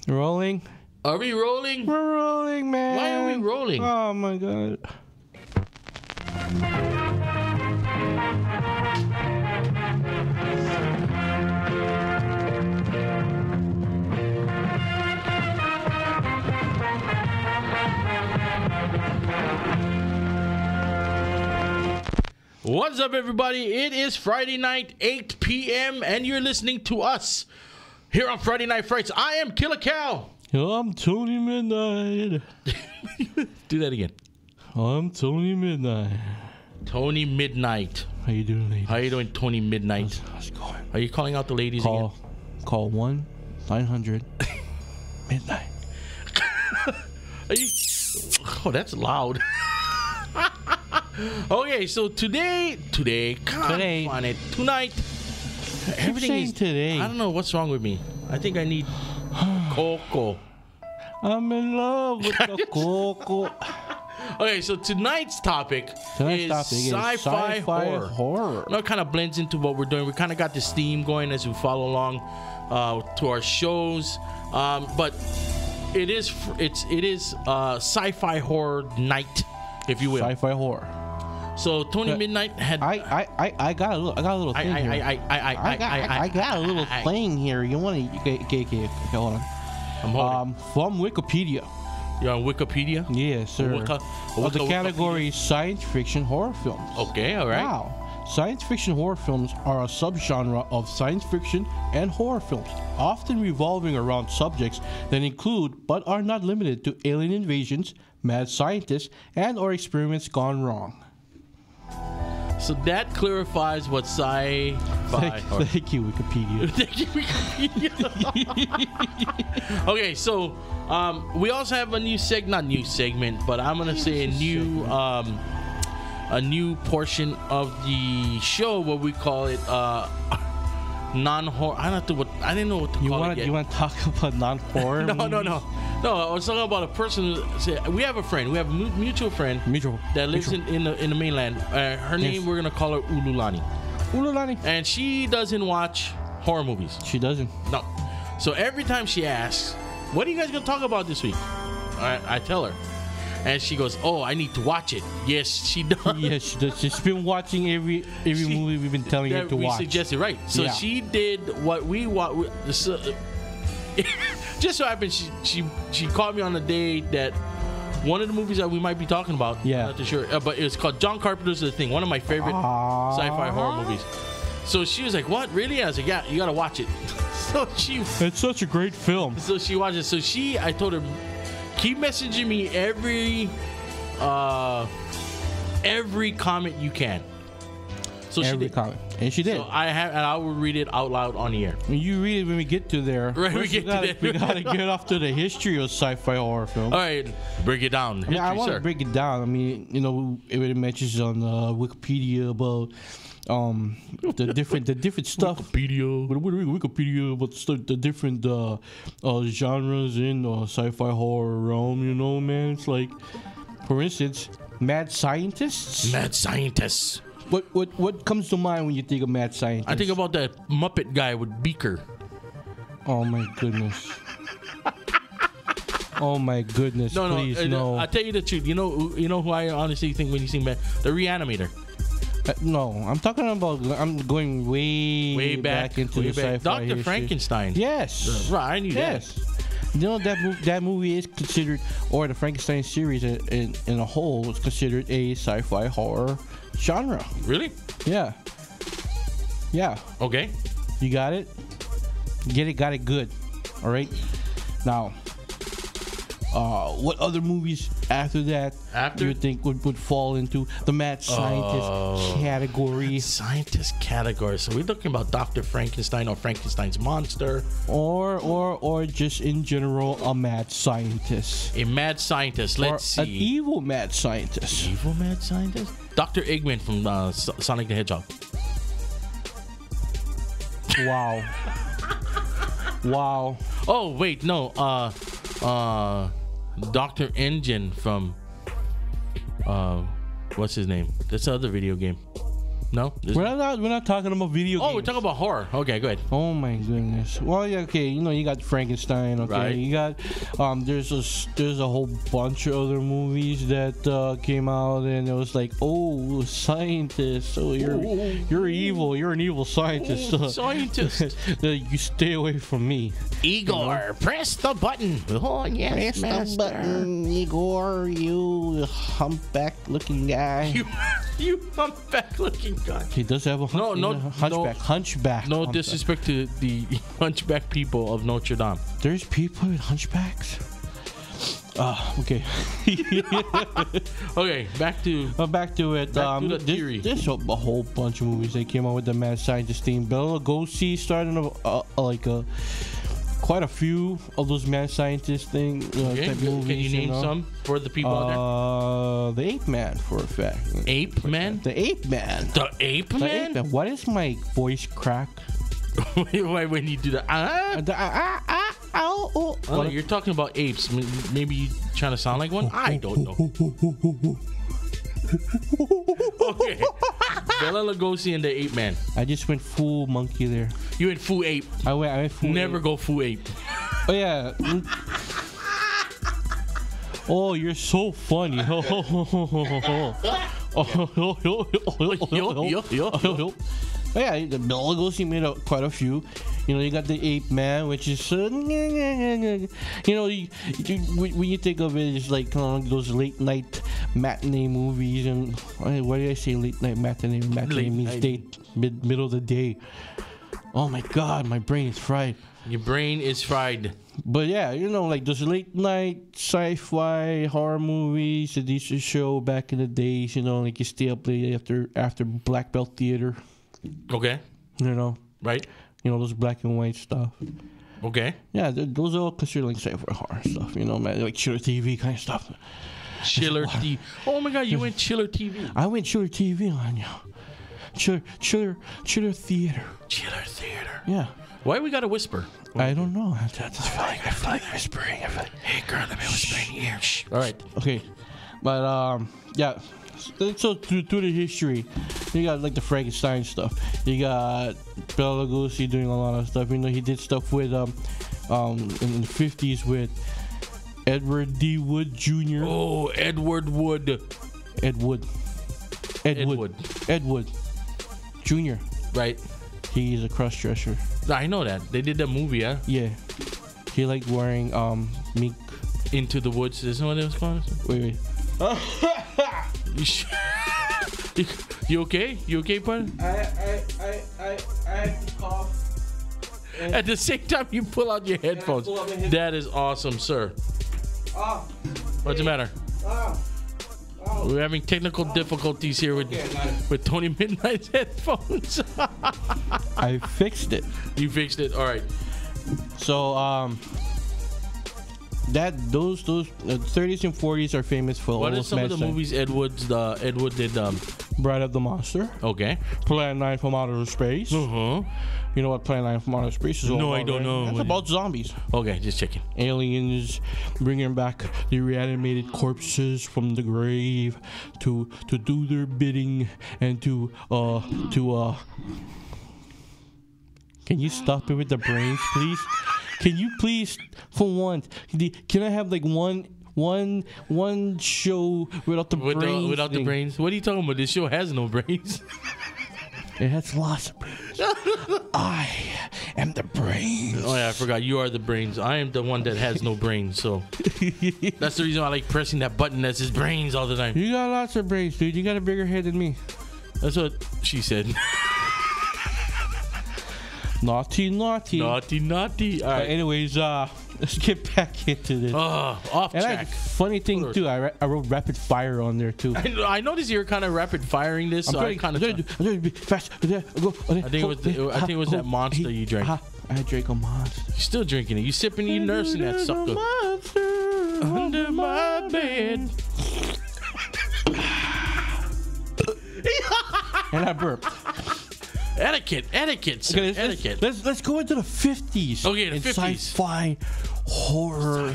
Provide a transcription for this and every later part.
Rolling? Are we rolling? We're rolling, man. Why are we rolling? Oh my god. What's up, everybody? It is Friday night, 8 p.m., and you're listening to us here on Friday Night Frights. I am Killer Cow. I'm Tony Midnight. Do that again. I'm Tony Midnight. Tony Midnight. How you doing, ladies? How you doing, Tony Midnight? How's it going? Are you calling out the ladies again? Call 1-900 Midnight. Are you? Oh, that's loud. Okay, so tonight, everything is today. I don't know what's wrong with me. I think I need cocoa. I'm in love with the cocoa. Okay, so tonight's topic is sci-fi horror. It kind of blends into what we're doing. We kind of got this theme going as we follow along to our shows, but it is sci-fi horror night, if you will. Sci-fi horror. So Tony Midnight had. I got a little thing here. I got a little thing here. You want to? Okay, hold on. I'm holding. From Wikipedia. You're on Wikipedia? Yes, sir. The category is science fiction horror films. Okay, all right. Wow. Science fiction horror films are a subgenre of science fiction and horror films, often revolving around subjects that include but are not limited to alien invasions, mad scientists, and or experiments gone wrong. So that clarifies what sci-fi. Thank you, Wikipedia. Thank you, Wikipedia. Okay, so we also have a new segment, but I'm gonna say a new portion of the show, what we call it non-horror. I didn't know what to call it yet. You want to talk about non-horror? No, I was talking about a person. We have a friend. We have a mutual friend that lives in the mainland. Her name, we're gonna call her Ululani. Ululani. And she doesn't watch horror movies. She doesn't. No. So every time she asks, "What are you guys gonna talk about this week?" I tell her, and she goes, "Oh, I need to watch it." Yes, she does. Yes, she does. She's been watching every movie we've been telling her to watch. We suggested, right? So she did what we want. Just so happened, she called me on the day that one of the movies that we might be talking about. Yeah, not too sure, but it's called John Carpenter's The Thing, one of my favorite sci-fi horror movies. So she was like, "What? Really?" I was like, "Yeah, you gotta watch it." So it's such a great film. So she watched it. So I told her, keep messaging me every comment you can. So every comment, and she did. So I will read it out loud on the air. When you read it, when we get to there, right? We gotta get off to the history of sci-fi horror film. All right, break it down. History, I want to break it down. I mean, it mentions on Wikipedia about the different stuff. Wikipedia about the different genres in sci-fi horror realm. Man, it's like, for instance, mad scientists. Mad scientists. What comes to mind when you think of mad scientist? I think about that Muppet guy with Beaker. Oh my goodness. Oh my goodness. Please, no. I'll tell you the truth. You know who I honestly think when you sing back? The Reanimator. No, I'm talking about. I'm going way back into the sci-fi. Dr. Frankenstein. Yes. Right, I knew that. That movie is considered, or the Frankenstein series in a whole is considered a sci-fi horror genre. Really? Yeah. Okay. You got it? Got it good. All right. Now, what other movies after that do you think would fall into the mad scientist category? Scientist category. So we're looking about Dr. Frankenstein or Frankenstein's monster, or just in general a mad scientist. A mad scientist. Let's see. An evil mad scientist. Evil mad scientist. Dr. Eggman from Sonic the Hedgehog. Wow. Oh wait, no. Dr. Engine from what's his name? That's the other video game. No, we're not talking about video games. Oh, we're talking about horror. Okay, go ahead. Oh my goodness. Well, yeah, okay. You know, you got Frankenstein. Okay, right. You got there's a whole bunch of other movies that came out, and it was like, oh, scientists. Oh, you're evil. You're an evil scientist. Scientist. You stay away from me. Igor, press the button. Oh yes, press the button, Igor. You humpback-looking guy. You humpback-looking guy. He does have a hunchback. No disrespect to the hunchback people of Notre Dame. There's people with hunchbacks. Okay. Okay, back to it. Back to the theory. There's a whole bunch of movies that came out with the mad scientist theme. Bela Lugosi started quite a few of those mad scientist type movies. Can you name some for the people out there? The Ape Man, for a fact. Ape Man? The Ape Man. The Ape Man? What is my voice crack? Why when you do the Oh, you're talking about apes. Maybe you trying to sound like one? I don't know. Okay. Bela Lugosi and the Ape Man. I just went full monkey there. You went full ape. I went full Never ape. go full ape. Oh, yeah. Oh, you're so funny. Oh, yeah, the Bela Lugosi made quite a few. You know, you got the Ape Man, which is, when you think of it, it's like those late night matinee movies. And why did I say late night matinee? Matinee means middle of the day. Oh my God, my brain is fried. Your brain is fried. But yeah, like those late night sci-fi horror movies that used to show back in the days. Like you stay up late after Black Belt Theater. Okay. Right. Those black and white stuff. Okay. Yeah, those are all considered like sci-fi horror stuff. Man, like Chiller TV kind of stuff. Chiller TV. Oh my God, you went Chiller TV. I went Chiller TV on you. Chiller Theater. Chiller Theater. Yeah. Why we gotta whisper? I don't know. I feel like whispering. Hey girl, let me whisper in your ear. Shh. All right. Okay. But yeah. So through the history, you got like the Frankenstein stuff. You got Bela Lugosi doing a lot of stuff. He did stuff with in the 50s with Edward D. Wood Jr. Oh, Edward Wood. Ed Wood Jr. Right. He's a cross-dresser. I know that. They did that movie, huh? Yeah. He liked wearing mink. Into the Woods. Isn't what it was called? Wait. You okay? You okay, bud? I had to cough. At the same time, you pull out your headphones. That is awesome, sir. What's the matter? We're having technical difficulties here with Tony Midnight's headphones. I fixed it. You fixed it. All right. So those 30s and 40s are famous for. What are some of the movies Edward did? Bride of the Monster. Okay. Plan 9 from Outer Space. You know what Plan 9 from Outer Space is all about? No, I don't know. It's about zombies. Okay, just checking. Aliens bringing back the reanimated corpses from the grave to do their bidding and to Can you stop it with the brains, please? Can you please, for once, can I have like one show without the brains? Without the brains? What are you talking about? This show has no brains. It has lots of brains. I am the brains. Oh yeah, I forgot. You are the brains. I am the one that has no brains. So that's the reason I like pressing that button that says brains all the time. You got lots of brains, dude. You got a bigger head than me. That's what she said. Naughty. Naughty. All right. But anyways, let's get back into this. Off track. Funny thing too, I wrote rapid fire on there too. I noticed you're kind of rapid firing this. So I think it was that monster you drank. I drank a monster. You're still drinking it. You sipping, you nursing that sucker. Under my bed. And I burped. Etiquette, sir. Okay, etiquette. Let's go into the 50s. Okay, the 50s. Sci-fi horror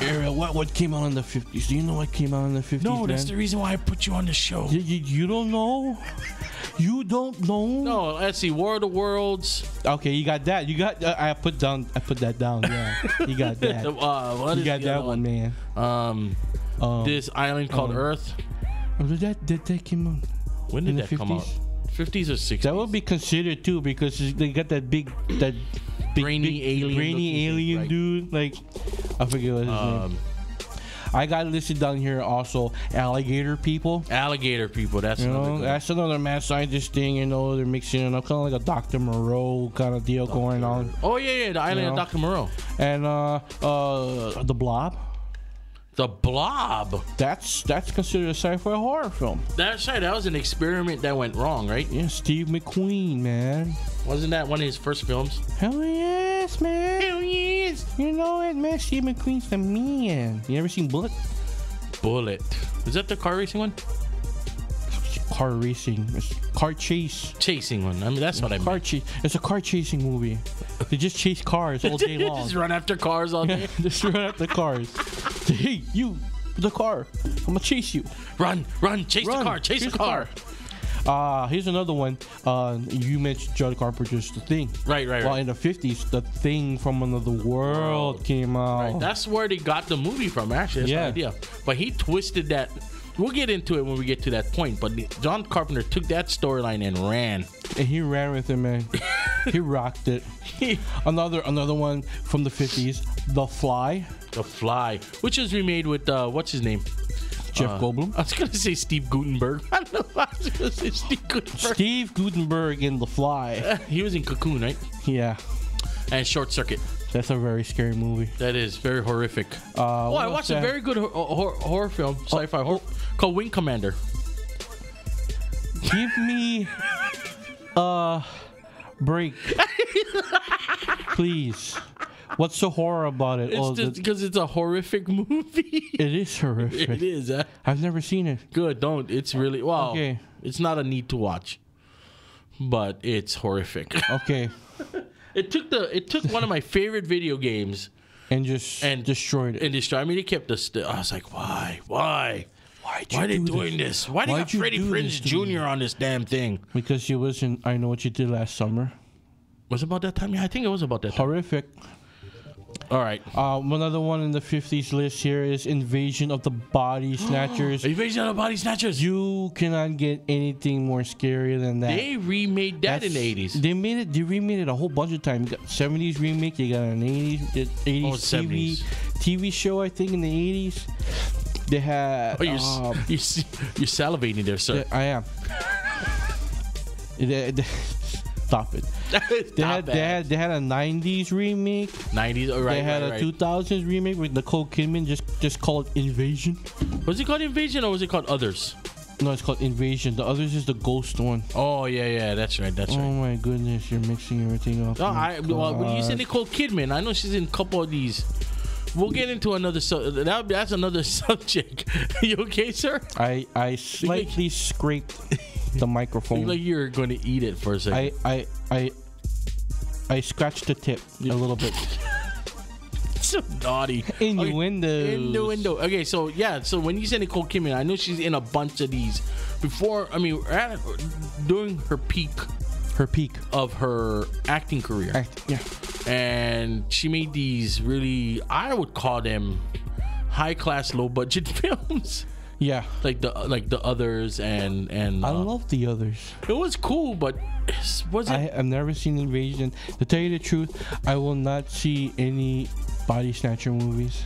era. What came out in the 50s? Do you know what came out in the 50s? No, that's the reason why I put you on the show. You don't know? You don't know? No, let's see. War of the Worlds. Okay, you got that. You got. I put that down. Yeah, you got that. What you got that one, man. This island called Earth. Did that come out? When did that come out? 50s or 60s? That would be considered too because they got that big brainy alien right. Dude. Like, I forget what his name. I got listed down here also alligator people. Alligator people. That's that's another mad scientist thing. You know, they're mixing it up, kind of like a Dr. Moreau kind of deal going on. Oh yeah, the island of Dr. Moreau. And the Blob. The Blob. That's considered a sci-fi horror film. That's right. That was an experiment that went wrong, right? Yeah, Steve McQueen, man. Wasn't that one of his first films? Hell yes, man. Hell yes. You know it, man. Steve McQueen's the man. You ever seen Bullet? Bullet. Is that the car racing one? Car racing. It's car chase. Chasing one. I mean, that's what I mean. It's a car chasing movie. They just chase cars all day long. Just run after cars all day. Just run after cars. Hey, you, the car. I'm gonna chase you. Run, chase the car, chase the car. Here's another one. You mentioned John Carpenter's The Thing. Right. Well, in the 50s, The Thing from Another World came out. Right. That's where they got the movie from, actually. That's the idea. But he twisted that. We'll get into it when we get to that point. But John Carpenter took that storyline and ran. And he ran with it, man. He rocked it. Another one from the 50s, The Fly. The Fly, which was remade with what's his name? Jeff Goldblum. I was gonna say Steve Guttenberg. I don't know why I was gonna say Steve Guttenberg. Steve Guttenberg in The Fly. He was in Cocoon, right? Yeah. And Short Circuit. That's a very scary movie. That is very horrific. I watched a very good horror film, sci-fi horror, called Wing Commander. Give me a break, please. What's so horror about it? It's just because it's a horrific movie. It is horrific. It is. I've never seen it. Good, don't. It's really okay. It's not a need to watch, but it's horrific. Okay. It took one of my favorite video games and destroyed it. I mean, it kept us still. I was like, why are they doing this? Why they got Freddie Prinze Jr. on this damn thing? Because she was in I Know What You Did Last Summer. Was it about that time? Yeah, I think it was about that time. Horrific. All right. Another one in the 50s list here is Invasion of the Body Snatchers. Invasion of the Body Snatchers. You cannot get anything more scary than that. They remade that in the 80s. They remade it a whole bunch of times. You got 70s remake. You got an 80s TV show, I think, in the 80s. They had. You're salivating there, sir. I am. Stop it. They had a 90s remake. 90s, all right. They had a 2000s remake with Nicole Kidman, just called Invasion. Was it called Invasion or was it called Others? No, it's called Invasion. The Others is the ghost one. Oh yeah, that's right. Oh my goodness, you're mixing everything up. When you said Nicole Kidman, I know she's in a couple of these. We'll get into another. That's another subject. You okay, sir? I slightly scraped the microphone. Like you're going to eat it for a second. I scratched the tip a little bit. So naughty. Innuendo. Okay, so when you say Nicole Kidman, I know she's in a bunch of these before. I mean, during her peak of her acting career. Yeah. And she made these really, I would call them high class, low budget films. Yeah, like the Others and I love the Others. It was cool, but I've never seen Invasion. To tell you the truth, I will not see any body snatcher movies.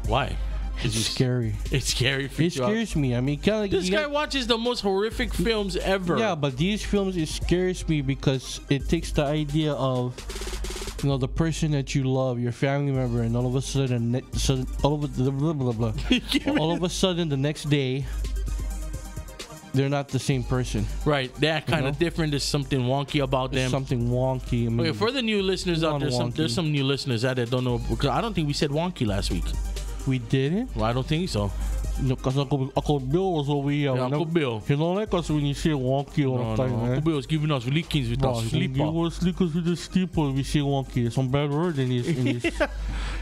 Why? It's scary. It's scary. It scares me. I mean, this guy watches the most horrific films ever. Yeah, but these films, it scares me because it takes the idea of, the person that you love, your family member, and all of a sudden, all of a sudden, the next day, they're not the same person. Right. They're kind of different. There's something wonky about them. Something wonky. I mean, for the new listeners out there, there's some new listeners out there that don't know, because I don't think we said wonky last week. We didn't? Well, I don't think so. No, because Uncle Bill was over here. Yeah, Uncle Bill. You don't like us when you say wonky all the time, man. Uncle Bill is giving us lickings with us sleeper. You want sleepers with the sleeper, we say wonky. There's some bad word in this.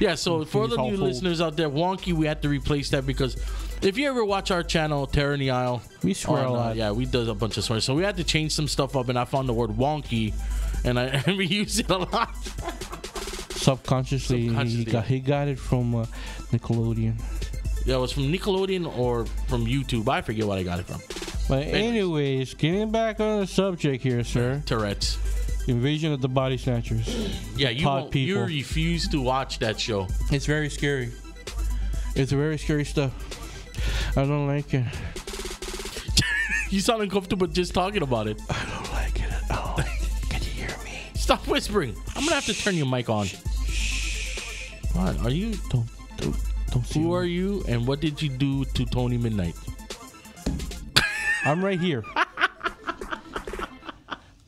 Yeah, so for the new listeners out there, wonky, we had to replace that because If you ever watch our channel, Terror in the Aisle, we swear a lot. Yeah, we do a bunch of swearing. So we had to change some stuff up, and I found the word wonky, and we use it a lot. Subconsciously. He got it from Nickelodeon. Yeah, it was from Nickelodeon or from YouTube. I forget what I got it from. But anyways, getting back on the subject here, sir. Tourette's. Invasion of the Body Snatchers. Yeah, you refuse to watch that show. It's very scary. It's very scary stuff. I don't like it. You sound uncomfortable just talking about it. I don't like it at all. Can you hear me? Stop whispering. I'm gonna have to turn your mic on. What are you? Don't. Who are you, and what did you do to Tony Midnight? I'm right here.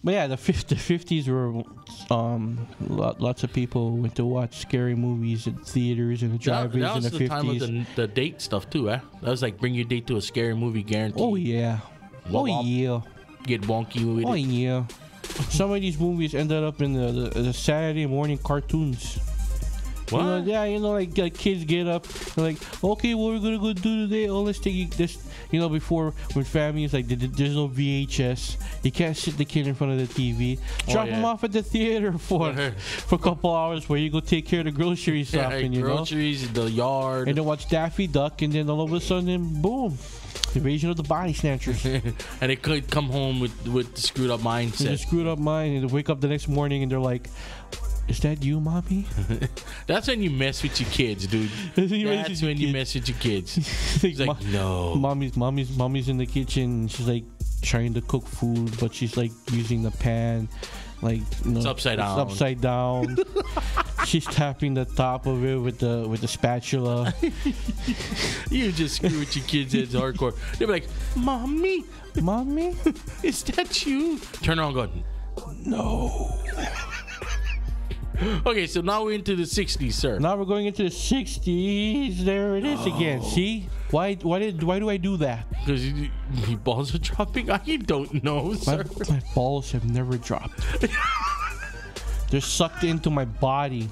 But yeah, the 50s were lots of people went to watch scary movies at theaters and the drive-ins in the 50s. That was the time of the date stuff too, eh? That was like bring your date to a scary movie guarantee. Oh yeah. Yeah. Get wonky with it. Oh yeah. Some of these movies ended up in the Saturday morning cartoons. What? Like kids get up, they're like, okay, what we're gonna go do today? Oh, let's take this. Before when families like there's no VHS, you can't sit the kid in front of the TV. Drop them off at the theater for a couple hours where you go take care of the grocery shopping. Groceries, the yard, and then watch Daffy Duck, and then all of a sudden, boom. Invasion of the Body Snatchers. And they could come home with the screwed up mindset. The screwed up mind, and they wake up the next morning and they're like, is that you, mommy? That's when you mess with your kids, dude. That's when you mess with your kids. It's like, no. Mommy's in the kitchen. She's like trying to cook food, but she's like using the pan. Like, it's upside down. It's upside down. She's tapping the top of it with the spatula. You just screw with your kids' heads hardcore. They'll be like, Mommy, is that you? Turn around and go, no. Okay, so now we're into the 60s, sir. Now we're going into the 60s. There it is again. See? Why do I do that? Because your balls are dropping? I don't know, sir. My balls have never dropped. They're sucked into my body.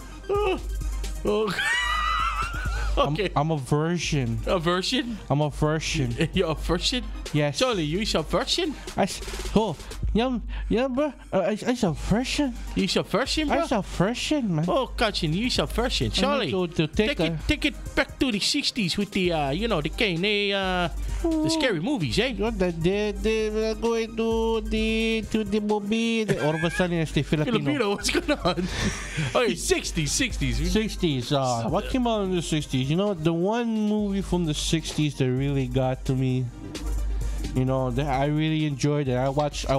Okay. I'm a virgin. A virgin? I'm a virgin. You're a virgin? Yes. Charlie, you a virgin? Yeah, bro. I a virgin. You a virgin, bro? I a virgin, man. Oh, gotcha. You a virgin. Charlie, take it back to the 60s with the, the cane, the scary movies, eh? They're going to the movie. All of a sudden, it's the Filipino. What's going on? Okay, 60s. What came out in the 60s? The one movie from the 60s that really got to me, that I really enjoyed it. I watched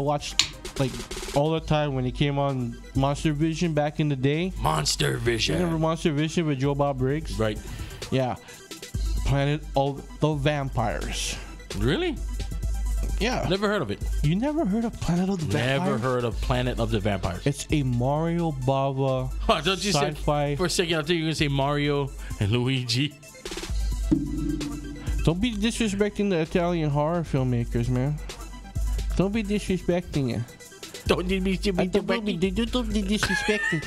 like all the time when it came on Monster Vision back in the day. Monster Vision. Remember Monster Vision with Joe Bob Briggs? Right. Yeah. Planet of the Vampires. Really? Yeah. Never heard of it. You never heard of Planet of the Vampires? Never heard of Planet of the Vampires. It's a Mario Bava sci-fi. For a second, I thought you were going to say Mario and Luigi. Don't be disrespecting the Italian horror filmmakers, man. Don't be disrespecting it. Don't be disrespecting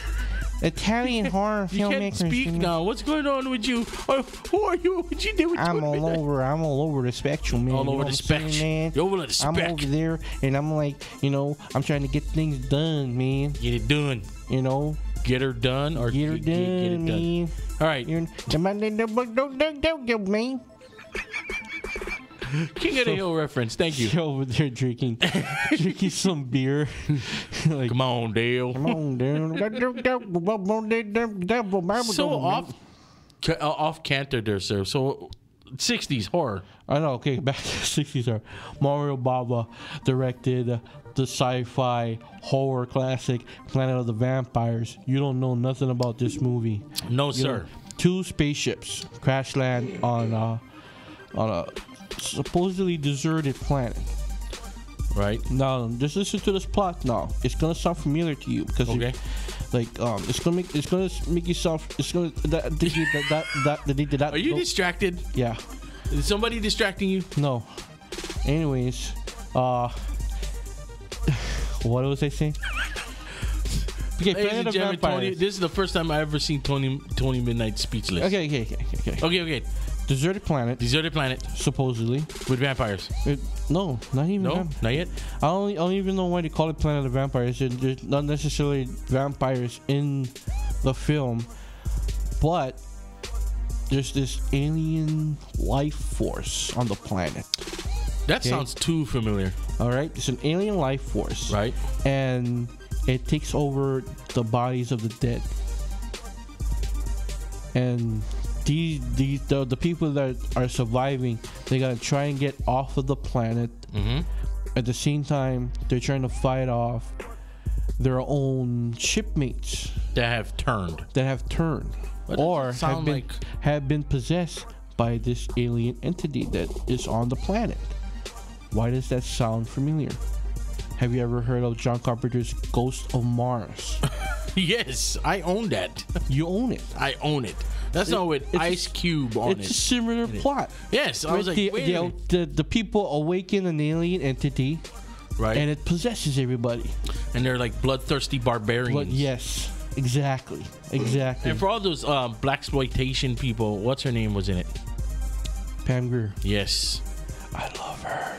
Italian horror filmmakers. You can't speak now. What's going on with you? Who are you? What you doing? I'm all over the spectrum, man. All over the spectrum. You're over the spectrum. I'm over there, and I'm like, I'm trying to get things done, man. Get it done. Get her done or get her done, man. All right. Don't get me. King of the Hill reference. Thank you. Over there drinking some beer. Like, come on, Dale. So off canter there, sir. So 60s horror. I know. Okay, back to the 60s. Mario Bava directed the sci-fi horror classic Planet of the Vampires. You don't know nothing about this movie. No, sir. 2 spaceships crash land on a supposedly deserted planet. Right. Now, just listen to this plot. Now, it's gonna sound familiar to you because it's gonna make you sound. It's gonna that. Are you distracted? Yeah. Is somebody distracting you? No. Anyways, what was I saying? Okay, Ladies and gentlemen, Tony, this is the first time I ever seen Tony Midnight speechless. Okay. Deserted planet. Deserted planet. Supposedly. With vampires. No, not even. No, not yet. I don't even know why they call it Planet of Vampires. There's not necessarily vampires in the film, but there's this alien life force on the planet. That sounds too familiar. All right, it's an alien life force. Right. And it takes over the bodies of the dead. And the people that are surviving, they gotta try and get off of the planet. Mm-hmm. At the same time, they're trying to fight off their own shipmates that have turned, or have been possessed by this alien entity that is on the planet. Why does that sound familiar? Have you ever heard of John Carpenter's Ghost of Mars? Yes, I own that. You own it. I own it. That's not with Ice Cube on it. It's a similar plot. Yes, I was like, the people awaken an alien entity, right? And it possesses everybody. And they're like bloodthirsty barbarians. Yes, exactly. And for all those blaxploitation people, what's her name was in it? Pam Grier. Yes, I love her.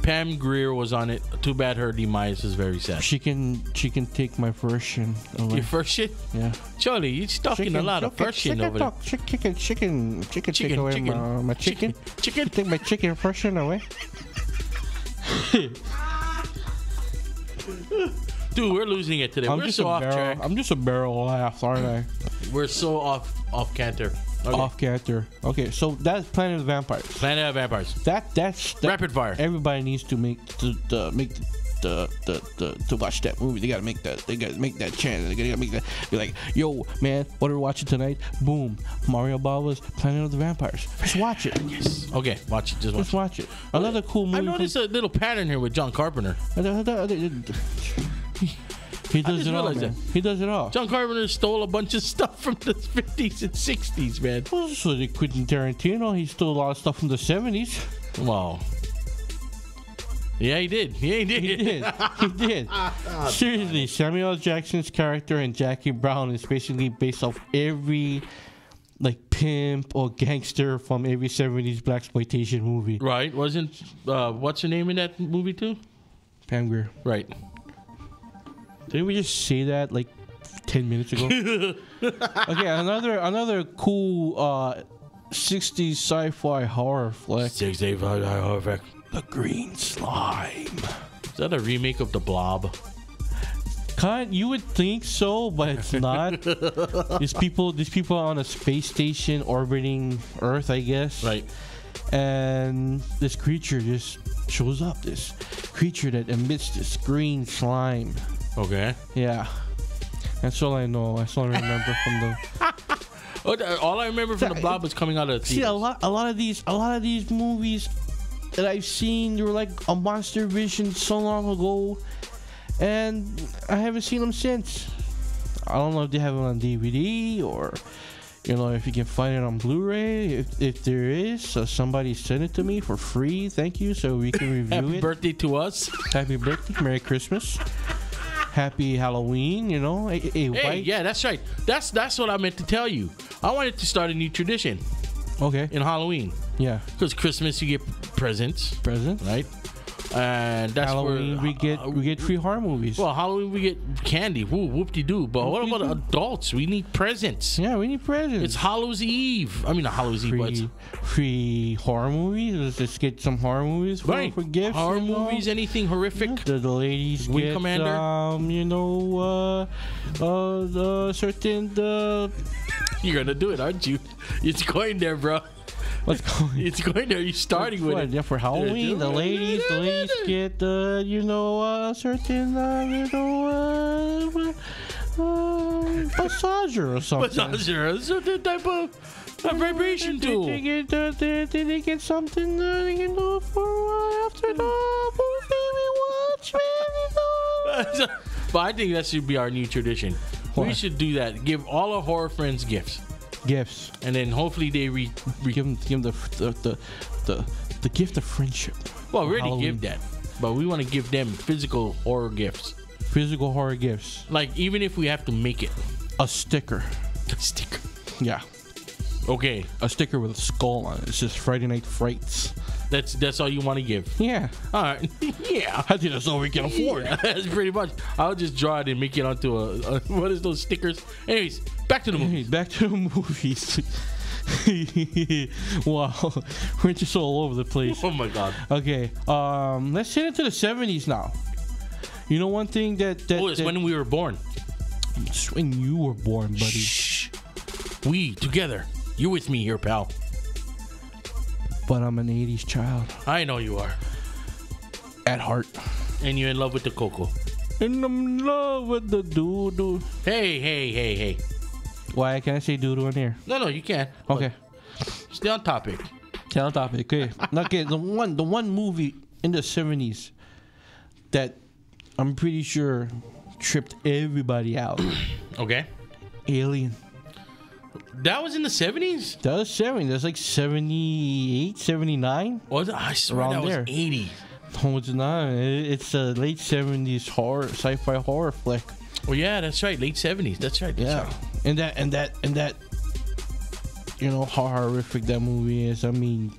Pam Grier was on it. Too bad her demise is very sad. She can take my first shin away. Your first shit? Yeah. Charlie, you're talking a lot of first shin over there. Chicken. Take away my chicken. Chicken. Take my chicken first shin away. Dude, we're losing it today. We're so off track. I'm just a barrel of laughs, aren't I? We're so off canter. Okay. Off canter. Okay, so that's Planet of Vampires. Planet of Vampires. That's rapid fire. Everybody needs to to watch that movie. They gotta make that. They gotta make that channel. They gotta make that. Be like, yo, man, what are we watching tonight? Boom, Mario Bava's Planet of the Vampires. Just watch it. Yes. Okay, watch it. Just watch it. Another cool movie. I noticed a little pattern here with John Carpenter. He does it all, man. He does it all. John Carpenter stole a bunch of stuff from the 50s and 60s, man. Well, so did Quentin Tarantino. He stole a lot of stuff from the 70s. Wow. Yeah, he did. He did. Seriously, Samuel L. Jackson's character in Jackie Brown is basically based off every pimp or gangster from every 70s blaxploitation movie. Right. Wasn't what's her name in that movie too? Pam Grier. Right. Didn't we just say that 10 minutes ago? Okay, another cool 60s sci-fi horror flick. 60s horror flick. The Green Slime. Is that a remake of The Blob? You would think so, but it's not. These people are on a space station orbiting Earth, I guess. Right. And this creature just shows up. This creature that emits this green slime. Okay. Yeah. That's all I know. That's all I remember from the. All I remember from The Blob was coming out of the theaters. See, a lot of these movies that I've seen, they were like a Monster Vision so long ago, and I haven't seen them since. I don't know if they have it on DVD or, if you can find it on Blu-ray. If there is, somebody send it to me for free. Thank you, so we can review it. Happy birthday to us. Happy birthday. Merry Christmas. Happy Halloween, Hey, yeah, that's right. That's what I meant to tell you. I wanted to start a new tradition. Okay. In Halloween. Yeah. Because Christmas you get presents. Right? And that's Halloween where we get free horror movies. Well, Halloween we get candy. Whoop-de-doo. But what about adults? We need presents. Yeah, we need presents. It's Hallows Eve. I mean, not Hallows Eve, but free horror movies. Let's just get some horror movies for gifts. Horror movies, anything horrific. The ladies Wing get Commander. Certain. You're gonna do it, aren't you? It's going there, bro. What's going? It's going there. You're starting with it. Yeah, for Halloween, the ladies get certain massager or something. Massager, a certain type of vibration tool. They get something they can do for after the movie watch. But I think that should be our new tradition. What? We should do that. Give all our horror friends gifts. And then hopefully they give them the gift of friendship. Well, we already give that, but we want to give them physical horror gifts. Physical horror gifts. Like even if we have to make it a sticker. A sticker. Yeah. Okay. A sticker with a skull on it. It's just Friday Night Frights. That's all you want to give? Yeah. All right. Yeah. I think that's all we can afford. Yeah, that's pretty much. I'll just draw it and make it onto a what is those stickers? Anyways, back to the movies. Back to the movies. Wow. We're just all over the place. Oh my God. Okay. Let's hit into the 70s now. You know one thing that it's when we were born. It's when you were born, buddy. Shh. We together. You with me here, pal. But I'm an 80s child. I know you are. At heart. And you're in love with the cocoa. And I'm in love with the doo-doo. Hey. Why can't I say doo-doo in here? No, you can't. Okay. Stay on topic. Stay on topic. Okay. Okay. The one movie in the 70s that I'm pretty sure tripped everybody out. Okay. Alien. That was in the 70s? That was 70s. That's like 78, 79. Was it? I swear Around that was there. 80s. No, it's not. It's a late 70s horror, sci-fi horror flick. Oh yeah, that's right. Late 70s. That's right. Yeah. And that you know how horrific that movie is. I mean,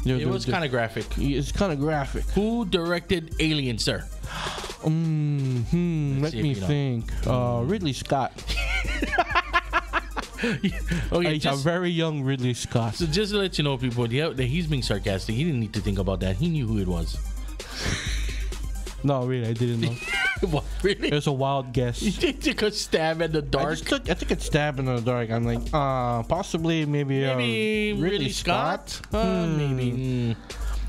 it was kind of graphic. It's kind of graphic. Who directed Alien, sir? Let me think. Ridley Scott. Okay, a very young Ridley Scott. So just to let you know, people, he's being sarcastic. He didn't need to think about that. He knew who it was. No, really, I didn't know. What, really? It was a wild guess. You took a stab in the dark. I took a stab in the dark. I'm like, possibly, maybe Ridley Scott. Maybe.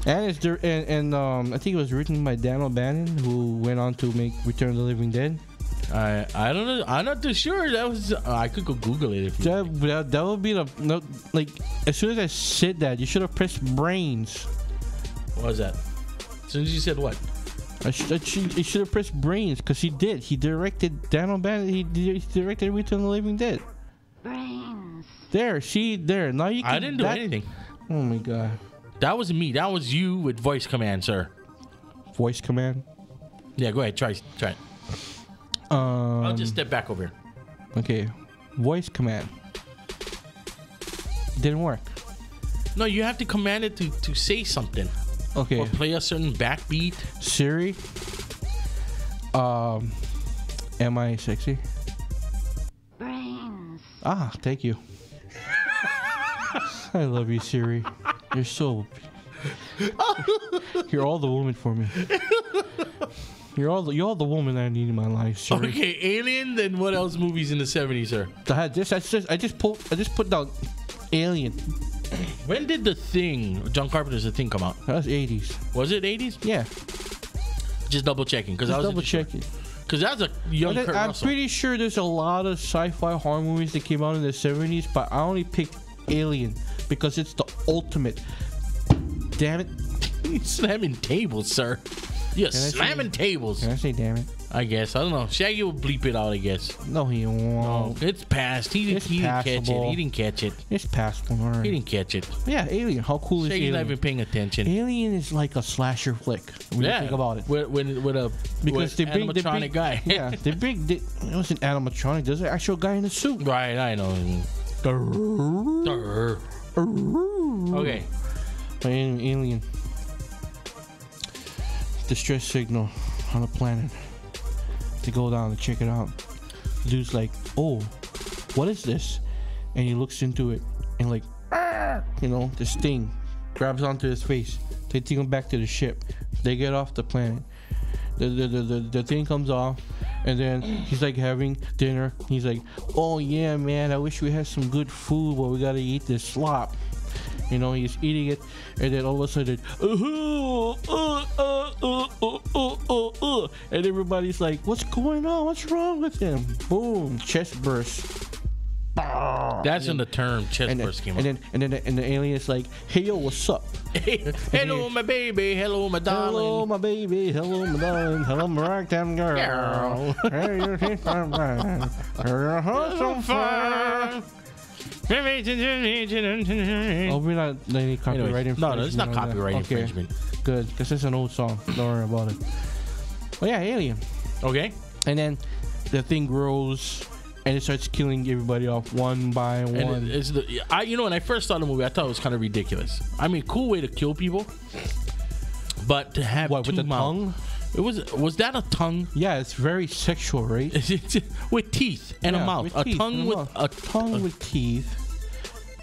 And it's there, and I think it was written by Dan O'Bannon, who went on to make Return of the Living Dead. I don't know. I'm not too sure. That was I could go Google it if you. That would be like as soon as I said that, you should have pressed brains. What was that? As soon as you said what? I should have pressed brains because he did. He directed Dan O'Bannon. He directed Return of the Living Dead. Brains. There, see there. Now you can. I didn't do anything. Oh my god. That wasn't me. That was you with voice command, sir. Voice command. Yeah, go ahead. Try it. I'll just step back over here. Okay. Voice command. Didn't work. No, you have to command it to say something. Okay. Or play a certain backbeat. Siri. Am I sexy? Brains. Ah, thank you. I love you, Siri. You're so. You're all the woman for me. You're all the woman I need in my life, Siri. Okay, Alien. Then what else movies in the 70s, sir? I just put down Alien. When did The Thing, John Carpenter's The Thing, come out? That was 80s. Was it 80s? Yeah. Just double checking because I was double checking. Because that's a young Kurt I'm Russell. pretty sure there's a lot of sci-fi horror movies that came out in the 70s, but I only picked Alien because it's the ultimate. Damn it! You're slamming tables, sir. You're slamming tables. Can I say damn it? I guess. I don't know. Shaggy will bleep it out, I guess. No, he won't. Oh, it's past. He didn't catch it. He didn't catch it. It's passable. Right. He didn't catch it. Yeah, Alien. How cool is Shaggy's Alien? not even paying attention. Alien is like a slasher flick when you think about it. With a animatronic guy. Yeah, it was an animatronic. There's an actual guy in a suit. Right, I know. Okay. Alien. Distress signal on a planet. To go down and check it out. The dude's like, oh, what is this? And he looks into it and like, this thing grabs onto his face. They take him back to the ship. They get off the planet. The thing comes off, and then he's like having dinner. He's like, oh yeah, man, I wish we had some good food, but we gotta eat this slop. He's eating it, and then all of a sudden, and everybody's like, what's going on? What's wrong with him? Boom, chest burst. That's when the term chest burst came out. And then the alien is like, hey, yo, what's up? Hello, my baby. Hello, my darling. Hello, my baby. Hello, my darling. Hello, my ragtime girl. Hey, you're so fine. Oh, we're not any copyright infringement. No, it's not copyright infringement. Good, because it's an old song. Don't worry about it. Oh yeah, Alien. Okay. And then the thing grows, and it starts killing everybody off one by one. And when I first saw the movie, I thought it was kind of ridiculous. I mean, cool way to kill people, but to have with the tongue? It was that a tongue? Yeah, it's very sexual, right? With teeth and a mouth. A tongue with teeth.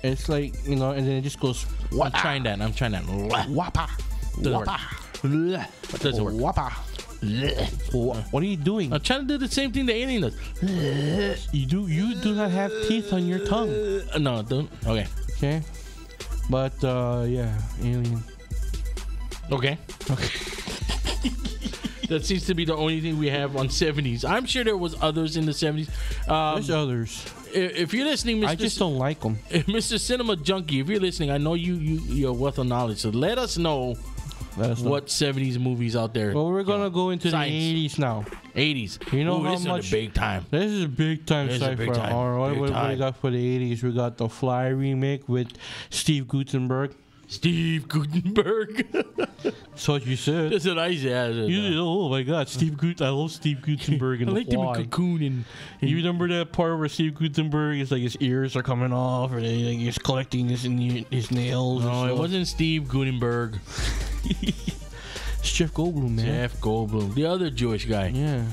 It's like, and then it just goes. I'm trying that. Wappa. What doesn't work? Wappa. What are you doing? I'm trying to do the same thing the alien does. You do not have teeth on your tongue. No, don't. Okay. But yeah, alien. Okay. That seems to be the only thing we have on 70s. I'm sure there was others in the 70s. There's others. If you're listening, Mr. I just don't like them. Mr. Cinema Junkie, if you're listening, I know you're a wealth of knowledge. So let us know what 70s movies out there. Well, we're gonna go into the 80s now. 80s. You know how this much? Is a big time. This is a big time sci-fi horror. What we got for the 80s? We got the Fly remake with Steve Guttenberg. That's what you said. That's what I said. Oh my God, I love Steve Guttenberg and I like the Fly. him in Cocoon and you remember that part where Steve Guttenberg is like his ears are coming off, or he's collecting his nails? No, it wasn't Steve Guttenberg. It's Jeff Goldblum, man. Jeff Goldblum, the other Jewish guy. Yeah.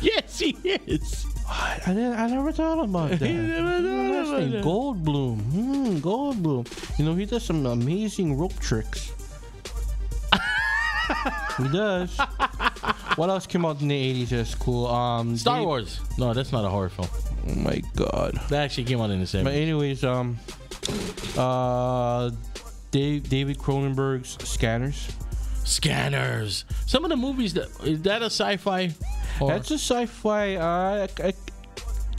Yes, he is. I never thought about that. Goldblum. Goldblum. He does some amazing rope tricks. He does. What else came out in the 80s that's cool? Star Wars. No, that's not a horror film. Oh my God. That actually came out in the 70s. But anyways, David Cronenberg's Scanners. Some of the movies is that a sci-fi? That's a sci-fi. I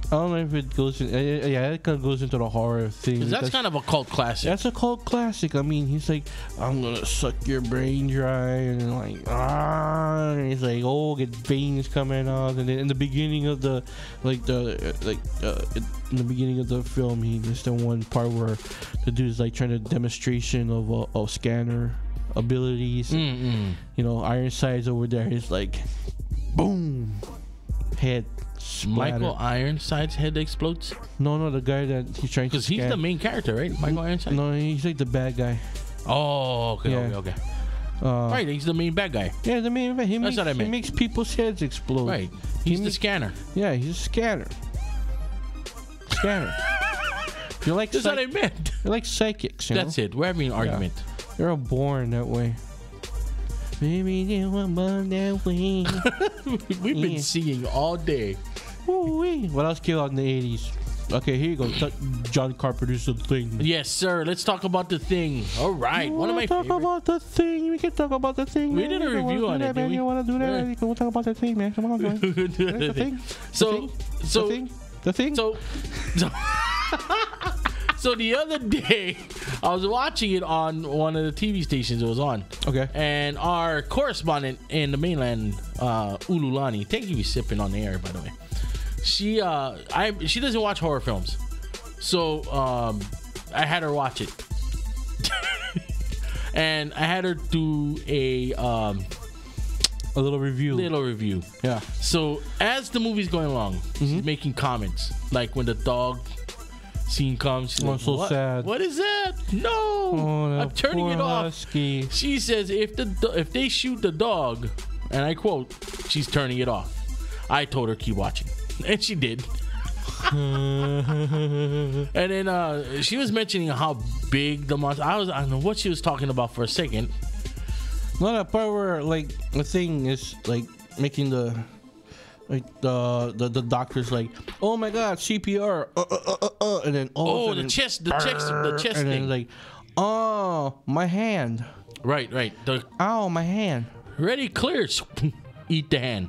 don't know if it goes in. It kind of goes into the horror thing. That's kind of a cult classic. That's a cult classic. I mean, he's like, I'm gonna suck your brain dry, and then and he's like, get veins coming out, and then in the beginning of the in the beginning of the film, there's the one part where the dude's like trying to demonstration of scanner abilities. Ironside's over there. He's like, boom, head. Splatter. Michael Ironside's head explodes? No, the guy that he's trying to scan. Because he's the main character, right? Michael Ironside? No, he's like the bad guy. Oh, okay, Yeah. okay. Right, he's the main bad guy. Yeah, the main bad. He makes people's heads explode. Right. He's the scanner. Yeah, he's a scanner. You're like That's what I meant. You're like psychics, That's it. We're having an argument. You're born that way. Maybe you were born that way. We've been singing all day. Ooh-wee. What else came out in the 80s? Okay, here you go. John Carpenter's The Thing. Yes, sir. Let's talk about The Thing. All right. One of my favorites. About The Thing. We can talk about The Thing. We did a review on it, man. You want to do that? We can talk about The Thing, man. Come on, man. The Thing. The Thing. So the other day, I was watching it on one of the TV stations it was on. Okay. And our correspondent in the mainland, Ululani, thank you for sipping on the air, by the way. She doesn't watch horror films, so I had her watch it, and I had her do a little review. Yeah. So as the movie's going along, she's making comments like when the dog scene comes. She's like, so sad. What is that? No, I'm turning it off. Husky. She says if they shoot the dog, and I quote, she's turning it off. I told her keep watching, and she did. And then she was mentioning how big the monster. I don't know what she was talking about for a second. No, that part where like the thing is like making the doctor's like, oh my God, CPR, and then the chest and thing, then like, oh my hand, right, ow my hand, ready, clear, eat the hand,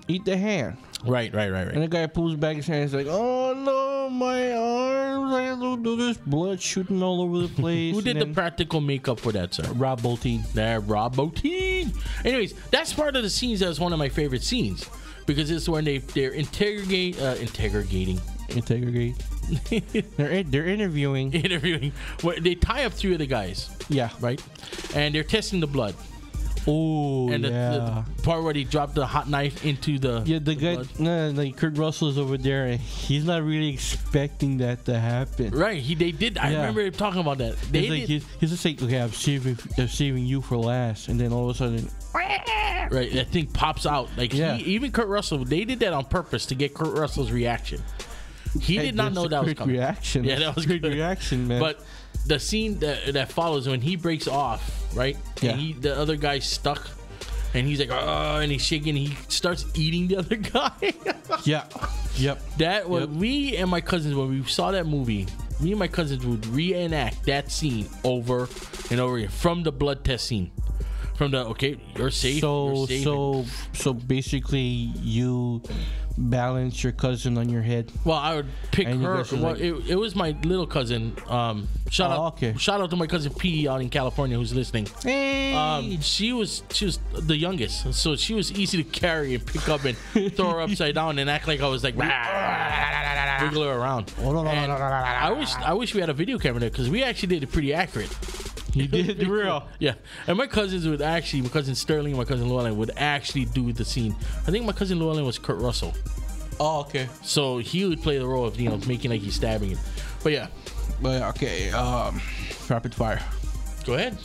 right. And the guy pulls back his hand. He's like, oh no, my arms, I have to do this, blood shooting all over the place. Who did the practical makeup for that, sir? Rob Bottin. Rob Bottin. Anyways, that's part of the scenes that was one of my favorite scenes. Because it's when they're interrogating. They're interviewing. They tie up 3 of the guys. Yeah. Right? And they're testing the blood. Oh, and yeah. the part where he dropped the hot knife into the the guy, like Kurt Russell's over there, and he's not really expecting that to happen. Right, they did. I remember him talking about that. He's just like, okay, I'm saving you for last, and then all of a sudden, right, that thing pops out. Like even Kurt Russell, they did that on purpose to get Kurt Russell's reaction. He did not know that was coming. Reaction. Yeah, that was good reaction, man. But the scene that follows when he breaks off, right? Yeah. And the other guy's stuck, and he's like, oh, and he's shaking. He starts eating the other guy. Yeah. Yep. That was me and my cousins when we saw that movie. Me and my cousins would reenact that scene over and over again from the blood test scene. From the you're safe. So basically, you balance your cousin on your head. Well, I would pick her. Well, it was my little cousin. Shout out to my cousin P out in California who's listening. Hey. She was the youngest, so she was easy to carry and pick up and throw her upside down and act like I was like wiggle her around. I wish we had a video camera there because we actually did it pretty accurate. You did real. Yeah. And my cousins would actually, my cousin Sterling and my cousin Llewellyn would actually do the scene. I think my cousin Llewellyn was Kurt Russell. Oh, okay. So he would play the role of, making like he's stabbing it. But yeah. Okay, rapid fire. Go ahead.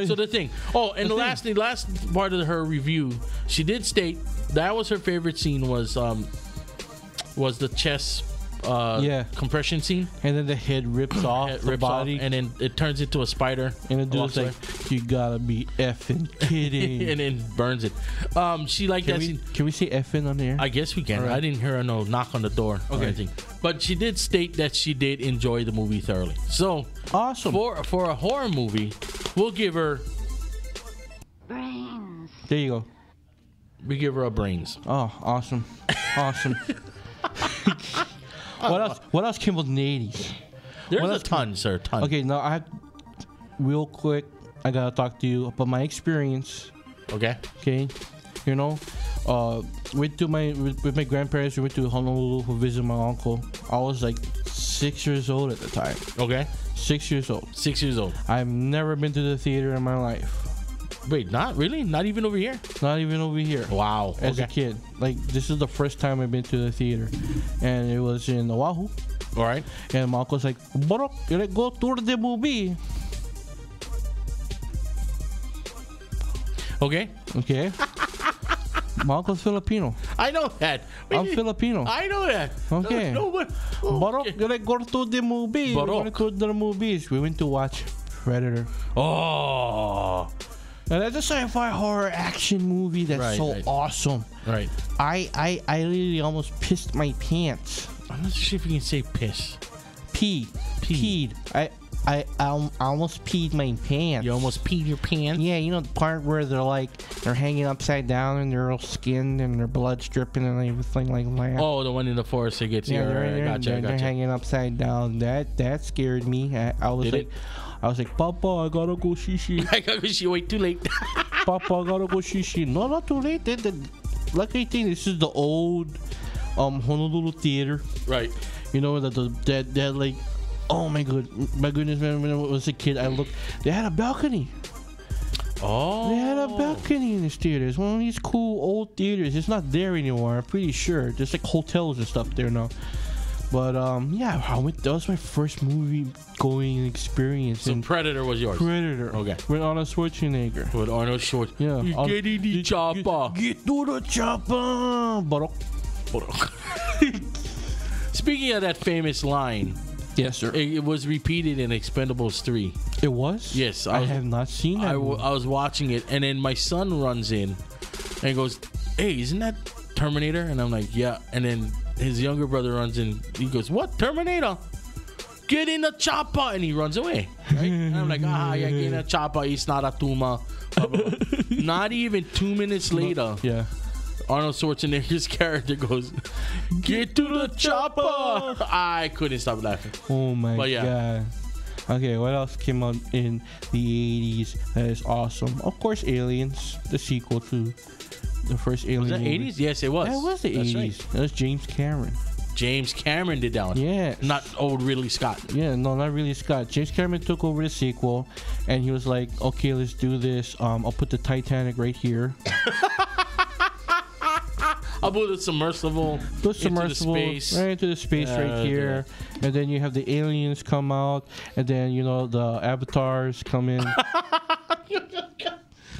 So the thing. Oh, and the last part of her review, she did state that was her favorite scene was the chest compression scene, and then the head rips off the body, and then it turns into a spider, and the dude's like, "You gotta be effing kidding!" and then burns it. She liked that scene. Can we say effing on the air? I guess we can. Right. I didn't hear her knock on the door or anything, but she did state that she did enjoy the movie thoroughly. So awesome for a horror movie, we'll give her brains. There you go. We give her a brains. Oh, awesome. What else came out in the 80s? There's a ton, sir. Ton. Okay, now real quick, I gotta talk to you about my experience. Okay. With my grandparents, we went to Honolulu to visit my uncle. I was like 6 years old at the time. Okay. 6 years old. 6 years old. I've never been to the theater in my life. Wait, not really? Not even over here? Not even over here. Wow. As a kid. Like, this is the first time I've been to the theater. And it was in Oahu. All right. And my uncle's like, "Borok, let's go tour the movie." Okay. My uncle's Filipino. I know that. I'm Filipino. I know that. Okay. Borok, let's go to the movie. Borok. We went to the movies. We went to watch Predator. Oh. And that's a sci-fi horror action movie that's awesome. Right. I literally almost pissed my pants. I'm not sure if you can say piss. Peed. I almost peed my pants. You almost peed your pants? Yeah, you know the part where they're hanging upside down and they're all skinned and their blood's dripping and everything like that. Oh, the one in the forest that gets you. They're hanging upside down. That scared me. I was like, "Papa, I gotta go shishi." I gotta go shishi. Wait, too late. Papa, I gotta go shishi. No, not too late. Like I think this is the old Honolulu theater. Right. You know that like, oh my goodness, man! When I was a kid, they had a balcony. Oh. They had a balcony in this theater. It's one of these cool old theaters. It's not there anymore. I'm pretty sure. There's like hotels and stuff there now. But that was my first movie going experience. So Predator was yours. Predator. Okay. With Arnold Schwarzenegger. With Arnold Schwarzenegger. Yeah. Get in the chopper. Get to the chopper. Borok. Speaking of that famous line. Yes, sir. It was repeated in Expendables 3. It was? Yes. I have not seen that. I was watching it, and then my son runs in and goes, "Hey, isn't that Terminator?" And I'm like, "Yeah." And then his younger brother runs in. He goes, "What? Terminator? Get in the chopper!" And he runs away. Right? And I'm like, yeah, get in the chopper. It's not a tumor. Not even 2 minutes later. Yeah. Arnold Schwarzenegger's character goes, "Get to the chopper!" I couldn't stop laughing. Oh my god. Okay, what else came out in the 80s that is awesome? Of course, Aliens, the sequel to the first Alien. Was that movie. 80s? Yes, it was. That was the 80s. Right. That was James Cameron. James Cameron did that one. Yeah. Not old Ridley Scott. Yeah, no, not Ridley Scott. James Cameron took over the sequel, and he was like, okay, let's do this. I'll put the Titanic right here. I'll put the submersible into space. Right into the space right here. Yeah. And then you have the aliens come out, and then, you know, the avatars come in.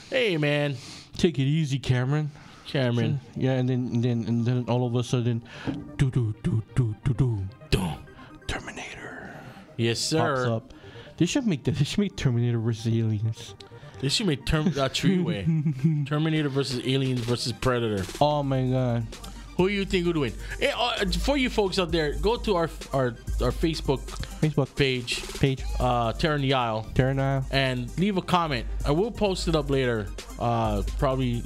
Hey, man. Take it easy, Cameron. Yeah, and then all of a sudden, Terminator. Yes, sir. Pops up. They should make Terminator versus aliens. They should make Terminator versus aliens versus Predator. Oh my god. Who do you think would win? Hey, for you folks out there, go to our Facebook page, Terran the Isle, and leave a comment. I will post it up later, probably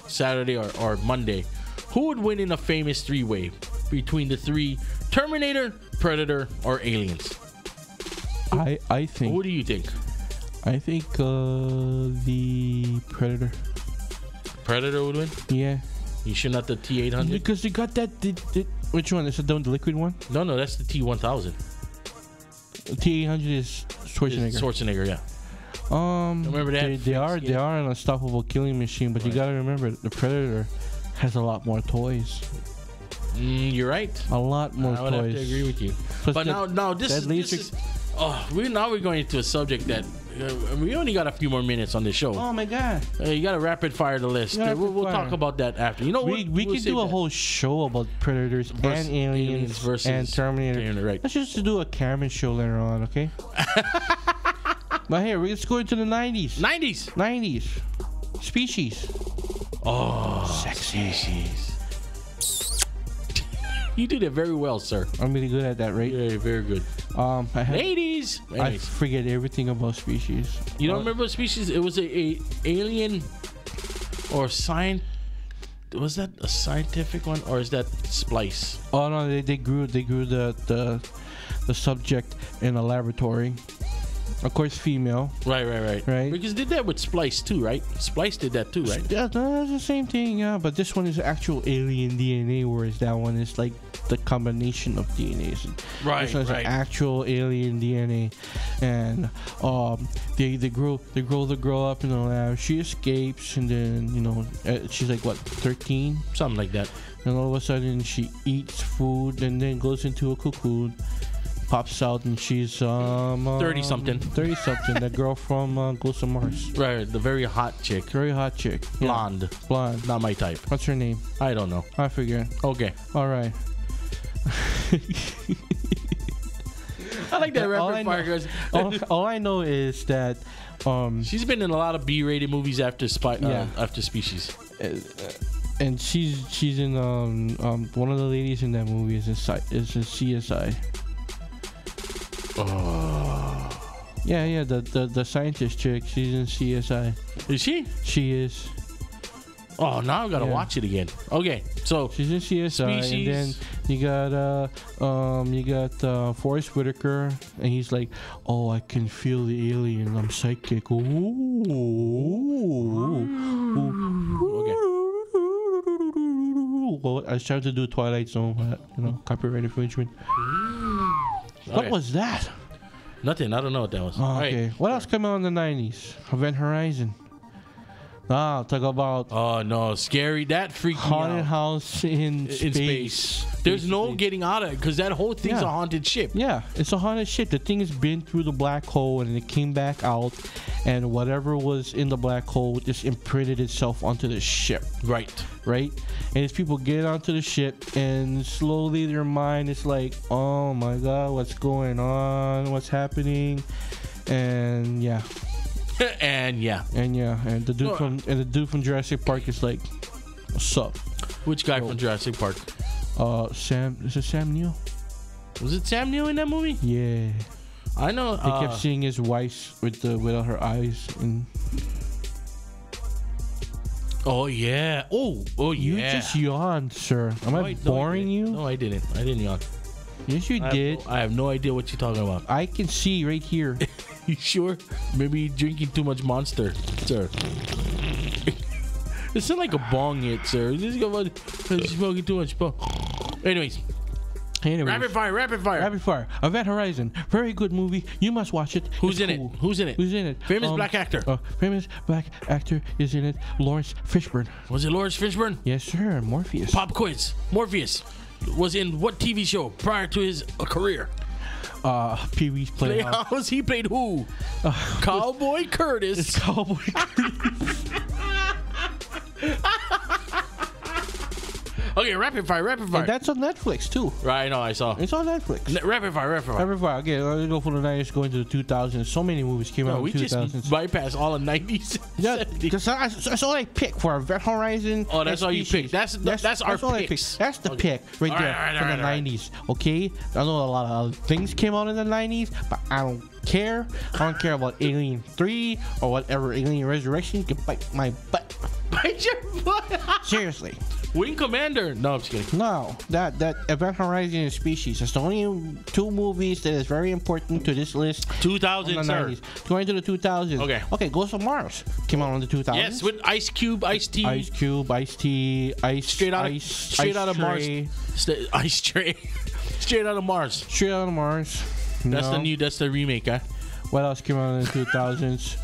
Saturday or Monday. Who would win in a famous three-way between the three: Terminator, Predator, or aliens? I think. Who do you think? I think the Predator. Predator would win? Yeah. You sure not the T-800? Because you got that. Which one? Is it the liquid one? No, that's the T-1000. T-800 is Schwarzenegger, yeah. Remember that? They are an unstoppable killing machine, but you gotta remember the Predator has a lot more toys. You're right. A lot more toys. I would have to agree with you. But now this is. Oh, we're going into a subject that we only got a few more minutes on the show. Oh my god! You got to rapid fire the list. We'll talk about that after. You know, we can do a whole show about Predators and aliens versus and Terminator. Right. Let's just do a Cameron show later on, okay? But here, let's go into the 90s. 90s. Species. Oh, sexy. Species. You did it very well, sir. I'm really good at that, right? Yeah, very good. Ladies. I forget everything about Species. You don't remember Species? It was a alien or science. Was that a scientific one or is that Splice? Oh no, they grew the subject in a laboratory. Of course, female. Right. Because did that with Splice too, right? Splice did that too, right? Yeah, that's the same thing. Yeah, but this one is actual alien DNA, whereas that one is like the combination of DNAs. Right. This one's an actual alien DNA, and they grow the girl up in the lab. She escapes, and then she's like what, 13, something like that. And all of a sudden she eats food, and then goes into a cocoon. Pops out and she's 30 something. That girl from Ghost of Mars. Right, the very hot chick. Blonde. Yeah. Blonde. Not my type. What's her name? I don't know. I figure. Okay. All right. I like that rapid fire, guys. All I know is that she's been in a lot of B-rated movies after Species. And she's in one of the ladies in that movie is in CSI. Oh. Yeah, the scientist chick, she's in CSI. Is she? She is. Oh, now I gotta watch it again. Okay, so she's in CSI, Species. And then you got Forrest Whitaker, and he's like, "Oh, I can feel the alien. I'm psychic." Ooh. Okay. Well, I was trying to do Twilight Zone, but copyright infringement. What was that? Nothing. I don't know what that was. Oh, okay. Right. What else came out in the 90s? Event Horizon. Talk about. Oh no, scary! That freaked me out. Haunted house in space. There's no getting out of it because that whole thing's a haunted ship. Yeah, it's a haunted ship. The thing has been through the black hole and it came back out, and whatever was in the black hole just imprinted itself onto the ship. Right. And as people get onto the ship, and slowly their mind is like, "Oh my God, what's going on? What's happening?" And yeah. And the dude from Jurassic Park is like, "What's up?" Which guy from Jurassic Park? Sam. Is it Sam Neill? Was it Sam Neill in that movie? Yeah. I know. They kept seeing his wife without her eyes. And oh yeah. Oh yeah. You just yawned, sir. Am I boring you? No, I didn't. I didn't yawn. Yes, you did. I have no idea what you're talking about. I can see right here. You sure? Maybe you're drinking too much Monster, sir. It's not like a bong hit, sir. This is smoking too much bong. Anyways, Anyways, rapid fire. Rapid fire. Event Horizon. Very good movie. You must watch it. Who's in it? Who's in it? Famous black actor. Famous black actor is in it. Lawrence Fishburne. Was it Lawrence Fishburne? Yes, sir. Morpheus. Pop quiz. Morpheus was in what TV show prior to his career? Pee-wee's Playhouse. He played who? Cowboy Curtis. It's Cowboy Curtis. Okay, rapid fire. And that's on Netflix too. Right, I know, I saw. It's on Netflix. Rapid fire. Okay, let's go for the 90s, going to the 2000s. So many movies came out in the 2000s. Just bypass all the 90s. Yeah, that's all I pick for Event Horizon. Oh, that's all you pick. That's our picks. That's the pick right there from the 90s. Okay, I know a lot of other things came out in the 90s, but I don't care. I don't care about Alien 3 or whatever. Alien Resurrection can bite my butt. Bite your butt? Seriously. Wing Commander. No, I'm just kidding. No, that Event Horizon and Species. That's the only two movies that is very important to this list. 2000s, sir. Going to the 2000s. Okay, Ghost of Mars came out in the 2000s. Yes, with Ice Cube, Ice-T. Ice Cube, Ice-T, Ice. Straight out of Mars. Ice Tray. Straight out of Mars. Straight out of Mars. That's the remake, huh? What else came out in the 2000s?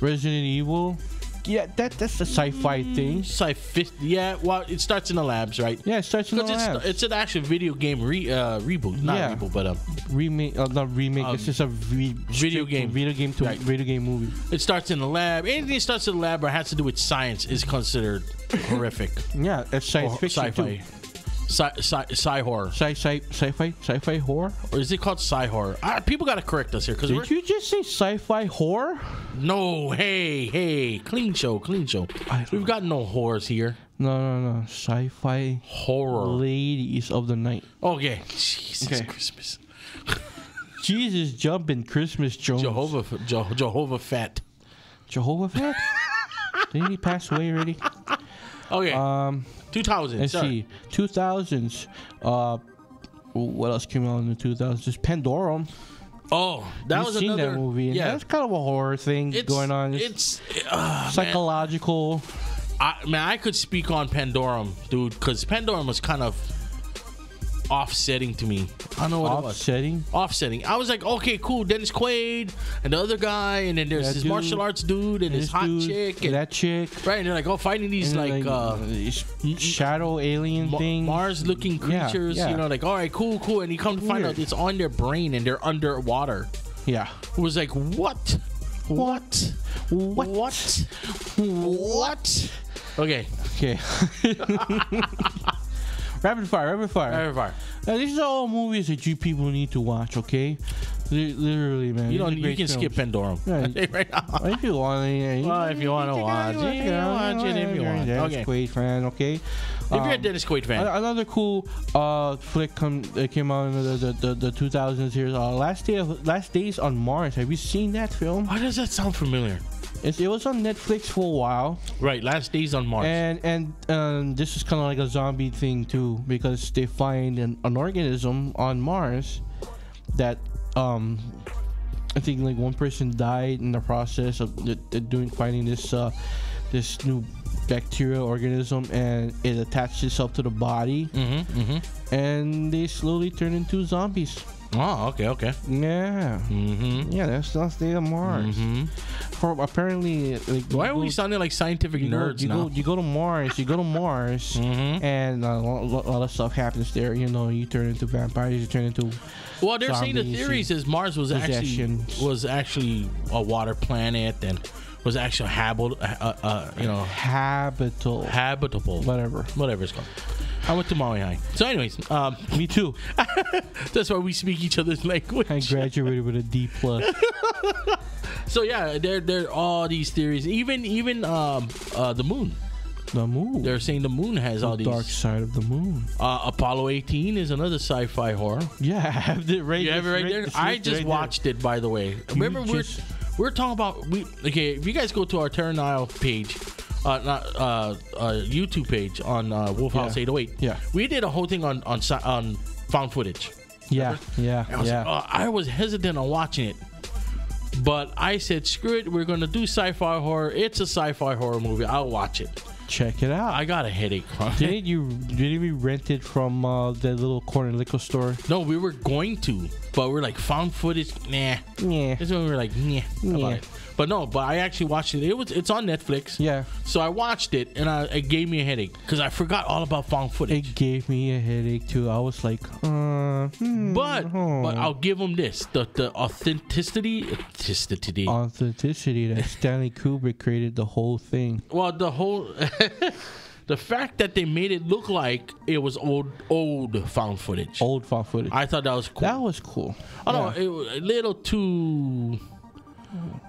Resident Evil. Yeah, that's a sci-fi thing. Sci-fi, yeah. Well, it starts in the labs, right? Yeah, it starts in the labs. It's an actual video game reboot, not reboot, but remake. Not remake. It's just a video game movie. It starts in the lab. Anything that starts in the lab or has to do with science is considered horrific. Yeah, it's science fiction sci-fi. too. Sci horror. Sci-fi horror? Or is it called sci horror? People gotta correct us here. Did you just say sci-fi horror? No, hey, clean show. We've got no horrors here. No. Sci-fi horror. Ladies of the night. Okay. Jesus Christmas. Jesus jumping Christmas Jones. Jehovah Fat. Jehovah Fat? Didn't he pass away already? Okay. 2000s. Let's see. 2000s. What else came out in the 2000s? Just Pandorum. Oh, that was another that movie. Yeah, that's kind of a horror thing going on. It's psychological. I could speak on Pandorum, dude, because Pandorum was kind of offsetting to me. I don't know what offsetting? It was. Offsetting. I was like, okay, cool. Dennis Quaid and the other guy, and then there's this martial arts dude and this hot chick and that chick. Right, and they're like, fighting these shadow alien things, Mars-looking creatures. Yeah. You know, like, all right, cool, and you come to find out it's on their brain and they're underwater. Yeah, it was like, what? Okay. Rapid fire. Now, these are all movies that you people need to watch, okay? Literally, man. You can skip Pandorum. Right now. If you want, if you want to watch it, if you want. Dennis Quaid fan, okay? If you're a Dennis Quaid fan. Another cool flick that came out in the 2000s here. Last Days on Mars. Have you seen that film? Why does that sound familiar? It was on Netflix for a while. Right, Last Days on Mars. And this is kind of like a zombie thing too, because they find an organism on Mars that I think like one person died in the process of finding this new bacterial organism, and it attached itself to the body, and they slowly turn into zombies. Oh, okay. Yeah. Yeah, that's Last Day on Mars. For apparently, like, why are we sounding like scientific nerds now? You go to Mars, and a lot of stuff happens there. You know, you turn into vampires, you turn into. Well, they're saying the theory says Mars was actually a water planet and was actually habitable. Whatever it's called. I went to Maui High. So anyways, me too. That's why we speak each other's language. I graduated with a D+. So yeah, there are all these theories. Even the moon. The moon. They're saying the moon has all these. Dark side of the moon. Apollo 18 is another sci-fi horror. Yeah, I have it right. You have it right there. I just watched it, by the way. Remember, we're talking about if you guys go to our Terra Nile page. YouTube page on Wolf House 808. Yeah, we did a whole thing on found footage. Yeah. I was hesitant on watching it, but I said, screw it, we're gonna do sci-fi horror. It's a sci-fi horror movie. I'll watch it. Check it out. I got a headache from it. Didn't we rent it from that little corner liquor store? No, we were going to, but we're like found footage. Nah. Yeah. That's when we were like, nah. About it. But no, I actually watched it. It's on Netflix. Yeah. So I watched it, and it gave me a headache because I forgot all about found footage. It gave me a headache too. I was like, but I'll give them this: the authenticity that Stanley Kubrick created the whole thing. Well, the whole. The fact that they made it look like it was old found footage. Old found footage. I thought that was cool. That was cool. I don't know, it was a little too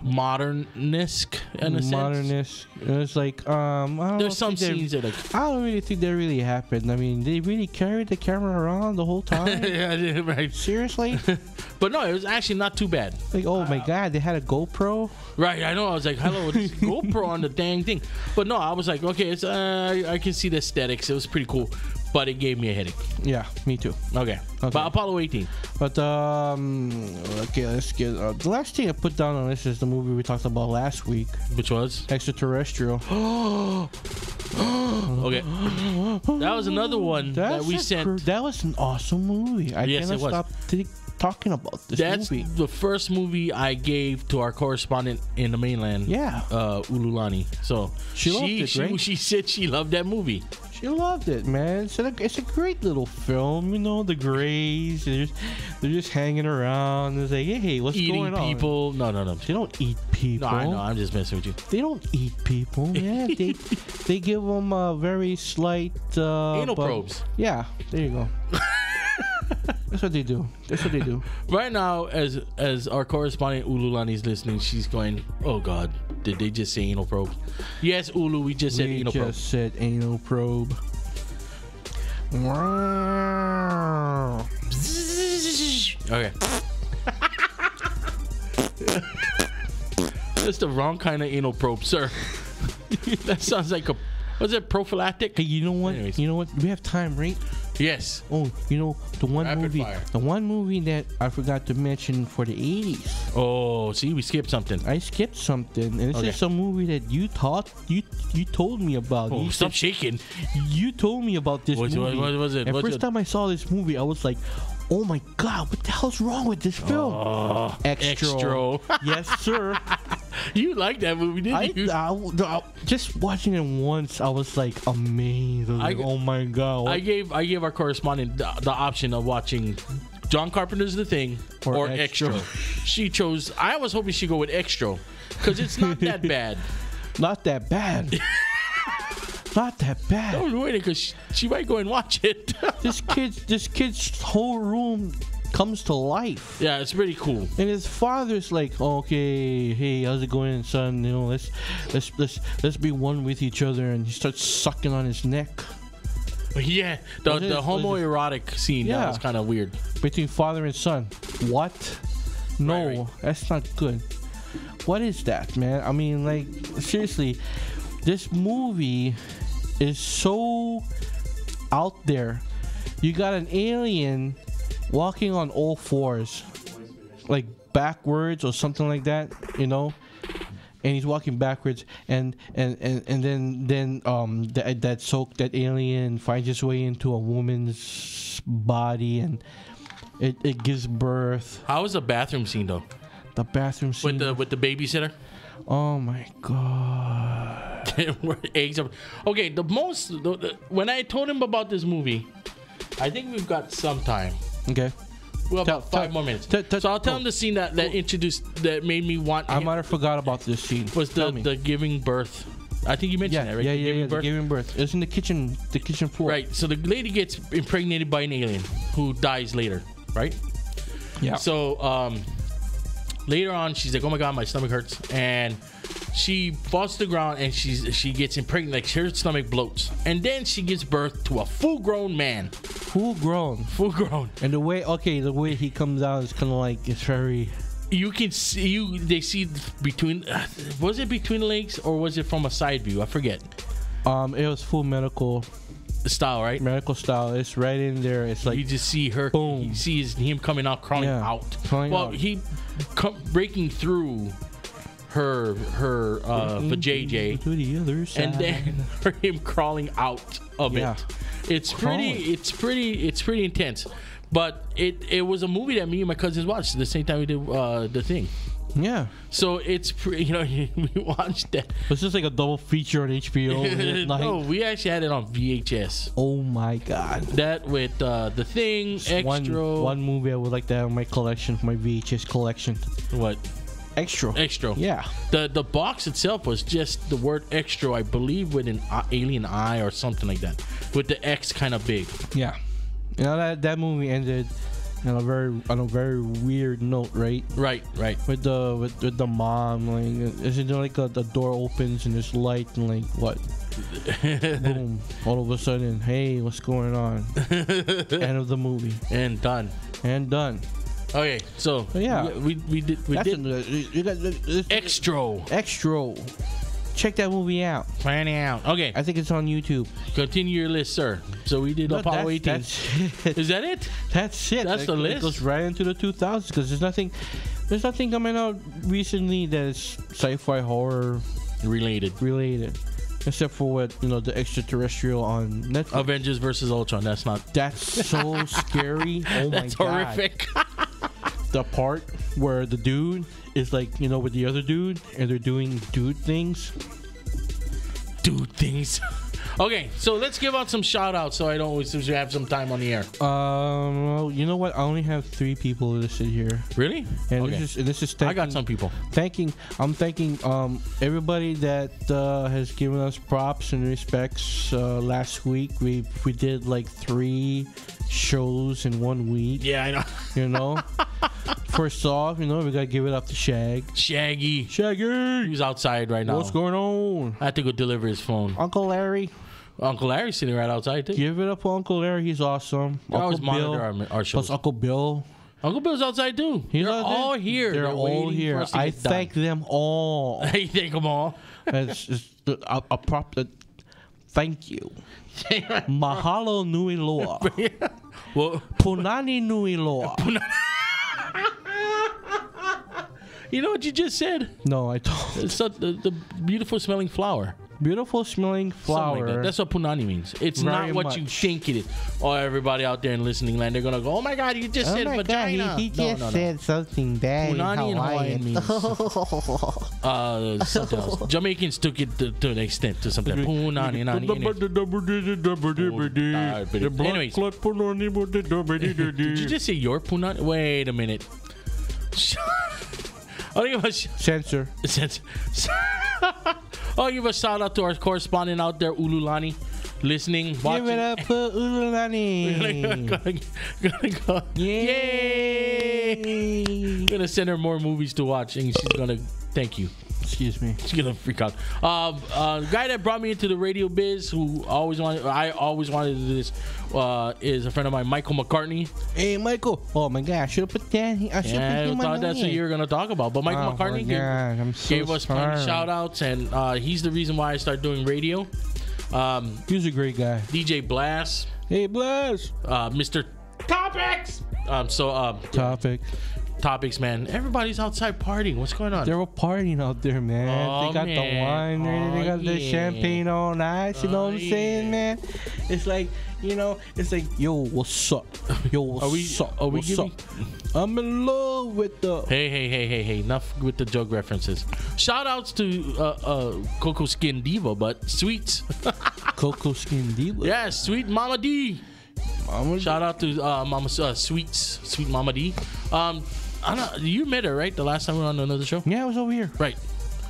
modern-esque in a sense. It was like, I don't There's some scenes that like... I don't really think that really happened. I mean, they really carried the camera around the whole time? Yeah, right. Seriously? But no, it was actually not too bad. Like, oh my God, they had a GoPro? Right, I know. I was like, hello, this GoPro on the dang thing. But no, I was like, okay, it's I can see the aesthetics. It was pretty cool. But it gave me a headache. Yeah, me too. Okay. But Apollo 18. But okay, let's get the last thing I put down on this is the movie we talked about last week. Which was Extraterrestrial. Okay, that was another one that we sent. That was an awesome movie. I Yes, cannot it was. stop talking about this That's movie. the first movie I gave to our correspondent in the mainland. Yeah. Ululani. So She loved it, right? She said she loved that movie. She loved it, man. It's a great little film. You know, the Greys, they're just hanging around. It's like, hey, what's going on? Eating people. No. They don't eat people. No, I know. I'm just messing with you. They don't eat people, man. they give them a very slight Anal probes. Yeah, there you go. That's what they do. Right now, as our correspondent Ululani is listening, she's going, "Oh God, did they just say anal probe?" Yes, Ulu, we just said anal probe. We just said anal probe. Okay. That's the wrong kind of anal probe, sir. That sounds like a... Was it prophylactic? Hey, you know what? Anyways. You know what? We have time, right? Yes. Oh, you know the one Rapid movie. fire. The one movie that I forgot to mention for the 80s. Oh, see, we skipped something. I skipped something, and this Okay. is a movie that you told me about. Oh, stop shaking. You told me about this movie. What was it? And What's first it? time I saw this movie, I was like, "Oh my God, what the hell's wrong with this film?" Extra. Yes, sir. You liked that movie, didn't you? I just watching it once, I was like amazed. I was like, oh my God. I gave our correspondent the option of watching John Carpenter's The Thing or Extra. She chose. I was hoping she'd go with Extra because it's not that bad. Not that bad. Not that bad. Don't wait because she might go and watch it. This kid's whole room comes to life. Yeah, it's pretty cool. And his father's like, okay, hey, how's it going, son? You know, let's be one with each other. And he starts sucking on his neck. Yeah, the homoerotic scene. Yeah. That was kind of weird. Between father and son. What? No, Right. That's not good. What is that, man? I mean, like, seriously, this movie is so out there. You got an alien walking on all fours, like backwards or something like that, you know, and he's walking backwards, and then that alien finds its way into a woman's body, and it gives birth. How was the bathroom scene though? The bathroom scene With the babysitter. Oh my God. Eggs are, okay. When I told him about this movie, I think we've got some time. Okay. We have about 5 more minutes. So I'll tell him the scene that made me want. I might have forgot about this scene. Was the giving birth? I think you mentioned that, right? Yeah. The giving birth. It's in the kitchen floor. Right. So the lady gets impregnated by an alien who dies later, right? Yeah. So later on, she's like, "Oh my God, my stomach hurts," and she falls to the ground and she gets impregnated. Like her stomach bloats, and then she gives birth to a full-grown man. Full grown. And the way he comes out is kind of like, it's very. You can see they see between. Was it between the legs or was it from a side view? I forget. It was full medical style, right? Medical style. It's right in there. It's like you just see her. Boom. You see him coming out, crawling out. Crawling out. He breaking through her vajayjay, to the other side. and then him crawling out of it. It's pretty intense. But it was a movie that me and my cousins watched the same time we did The Thing. Yeah. So it's we watched that. It's just like a double feature on HBO. No, we actually had it on VHS. Oh my god. That with The Thing, Extra. One movie I would like to have in my collection, my VHS collection. What? Extra. Yeah. The box itself was just the word extra, I believe, with an alien eye or something like that, with the X kind of big. Yeah. You know that movie ended on a very weird note, right? Right. With the mom, like, isn't there like the door opens and there's light and like what? Boom! All of a sudden, hey, what's going on? End of the movie. And done. Okay, so yeah, we did. You got Extra. Check that movie out. Plan it out. Okay. I think it's on YouTube. Continue your list, sir. So we did Apollo 18. Is that it? That's it. That's the list? It goes right into the 2000s because there's nothing coming out recently that is sci-fi horror related. Except for what, the extraterrestrial on Netflix. Avengers versus Ultron. That's so scary. Oh my god. That's horrific. The part where the dude is like, with the other dude and they're doing dude things. Okay, so let's give out some shout outs since we have some time on the air. Well, you know what? I only have 3 people listed here. Really? And this is thanking, I got some people. I'm thanking everybody that has given us props and respects. Last week we did like 3 shows in 1 week. Yeah, I know. First off, we gotta give it up to Shaggy. He's outside right now. What's going on? I have to go deliver his phone. Uncle Larry. Uncle Larry's sitting right outside too. Give it up for Uncle Larry. He's awesome. I always monitor our shows. Plus Uncle Bill. Uncle Bill's outside too. They're all here. They're all here. I thank them all. You thank them all. It's a proper thank you. Mahalo nui loa. Punani nui loa. You know what you just said? No, I don't. It's the beautiful smelling flower. Beautiful smelling flower. Like that. That's what punani means. It's very not what much. you think it is. Oh, everybody out there in listening land, they're gonna go, "Oh my God, you just said vagina." God, he just said something bad. Punani in Hawaiian means something else. Jamaicans took it to an extent to something. Punani. Anyways, did you just say your punani? Wait a minute. I'll give a Censor. I'll give a shout out to our correspondent out there, Ululani, listening, watching. Give it up for Ululani. Gonna go. Yay! Gonna send her more movies to watch, and she's gonna thank you. Excuse me. She's gonna freak out. The guy that brought me into the radio biz, I always wanted to do this, is a friend of mine, Michael McCartney. Hey, Michael. Oh my God, I should have put that. I thought that's what you were gonna talk about. But Michael McCartney gave us plenty of shout outs, and he's the reason why I started doing radio. He's a great guy. DJ Blast. Hey, Blast. Mr. Topics. Topics, man. Everybody's outside partying. What's going on? They're all partying out there, man. They got the wine ready. They got the champagne on ice. You know what I'm saying, man? It's like, yo, what's up? Yo, what's up? Are we giving? I'm in love with the. Hey. Enough with the joke references. Shout outs to Coco Skin Diva, but sweets. Coco Skin Diva? Yeah, sweet Mama D. Shout out to Mama Sweet Mama D. You met her, right? The last time we were on another show? Yeah, I was over here. Right.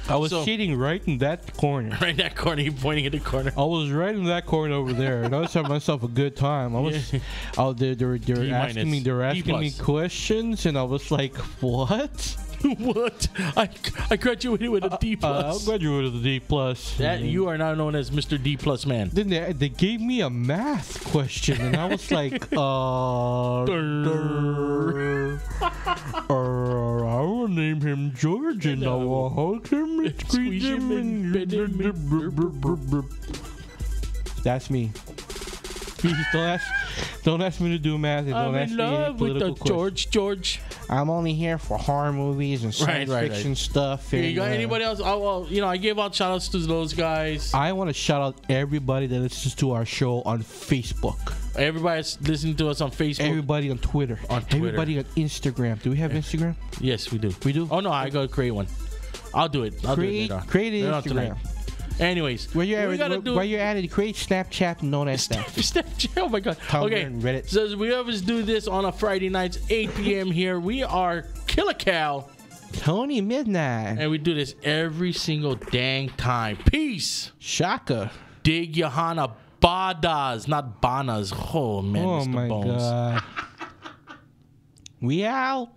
I was sitting right in that corner. Right in that corner. You're pointing at the corner. I was right in that corner over there, and I was having myself a good time. I was out there. They were asking me questions, and I was like, "What? What? I graduated with a D+. I graduated with a D+. You are now known as Mr. D+ man. Then they gave me a math question, and I was like, I will name him George, and I will hug him and squeeze him. That's me. Please don't ask me to do math. And don't ask me any political questions. George. I'm only here for horror movies and science fiction stuff. Here you go. Anybody else? Oh, well, you know, I gave out shout outs to those guys. I want to shout out everybody that listens to our show on Facebook. Everybody's listening to us on Facebook. Everybody on Twitter. Everybody on Instagram. Do we have Instagram? Yes, we do. We do? Oh, no, I got to create one. I'll do it. Create an Instagram. Anyways, while you're at it, create Snapchat and all that stuff. Snapchat. Oh my God. Tumblr okay. And Reddit. So we always do this on a Friday nights, 8 p.m. here. We are Killer Cal, Tony Midnight, and we do this every single dang time. Peace. Shaka. Dig Johanna Badas, not Banas. Oh man, oh Mr. my Bones. God. We out.